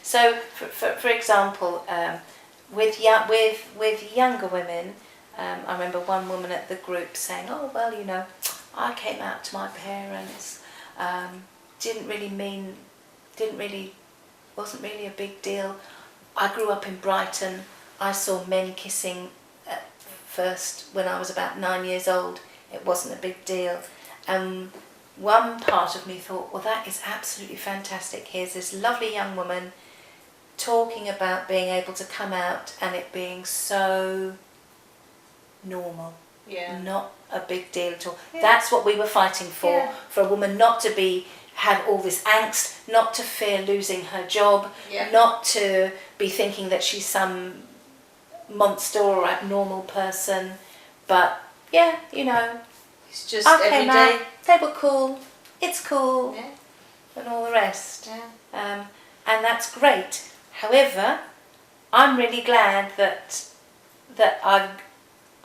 So, for example, with younger women, I remember one woman at the group saying, "Oh well, you know, I came out to my parents. Wasn't really a big deal. I grew up in Brighton. I saw men kissing at first when I was about 9 years old. It wasn't a big deal." And one part of me thought, well, that is absolutely fantastic. Here's this lovely young woman talking about being able to come out and it being so normal. Yeah. Not a big deal at all. Yeah. That's what we were fighting for. Yeah. For a woman not to have all this angst, not to fear losing her job, Yeah. not to be thinking that she's some monster or abnormal person. But yeah, you know, It's just I every came day. out, they were cool, it's cool, Yeah. and all the rest. Yeah. And that's great. However, I'm really glad that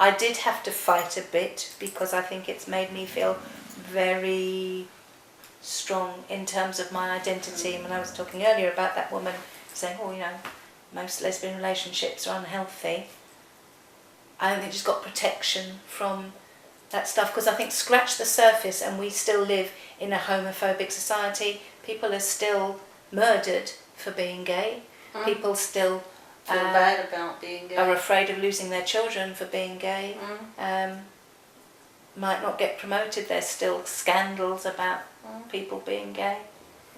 I did have to fight a bit, because I think it's made me feel very strong in terms of my identity. And when I was talking earlier about that woman saying, "Oh, you know, most lesbian relationships are unhealthy," I think she's got protection from that stuff, because I think scratch the surface and we still live in a homophobic society. People are still murdered for being gay. People still Feel bad about being gay. are afraid of losing their children for being gay. Might not get promoted. There's still scandals about people being gay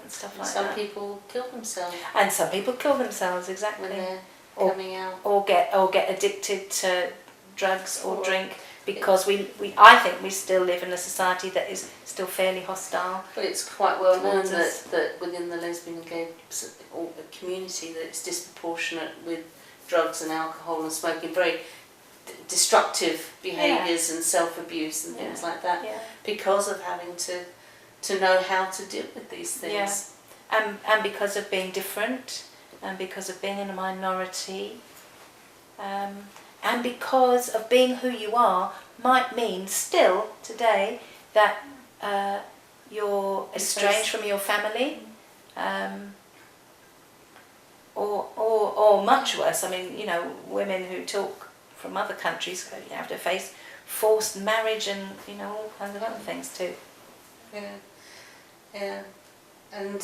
and stuff like Some that. people kill themselves And some people kill themselves, when exactly. they're Or- coming out. Or get addicted to drugs or drink, because I think we still live in a society that is still fairly hostile. But it's quite well known towards us. that within the lesbian and gay community that it's disproportionate with drugs and alcohol and smoking, very destructive behaviours and self-abuse and things like that, Yeah. because of having to know how to deal with these things. And because of being different, and because of being in a minority, and because of being who you are, might mean still today that you're estranged from your family, or much worse. I mean, you know, women who talk from other countries have to face forced marriage and, you know, all kinds of other things too. Yeah, and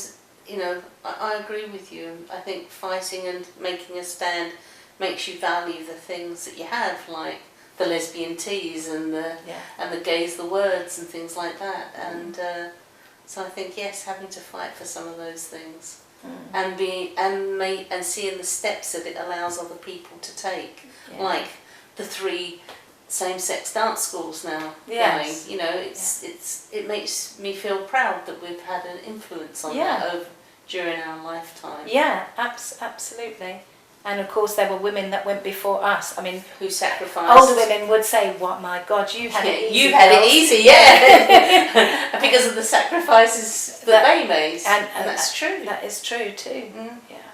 you know, I agree with you. I think fighting and making a stand makes you value the things that you have, like the lesbian teas and the gays the words and things like that. And so I think, yes, having to fight for some of those things and seeing the steps that it allows other people to take, like the 3 same-sex dance schools now going. You know, it makes me feel proud that we've had an influence on that during our lifetime. Yeah, absolutely. And of course there were women that went before us. I mean, who sacrificed. Older women would say, "What, my God, you had it easy." You had it easy, yeah. Because of the sacrifices that they made. And that's true. That is true too. Yeah.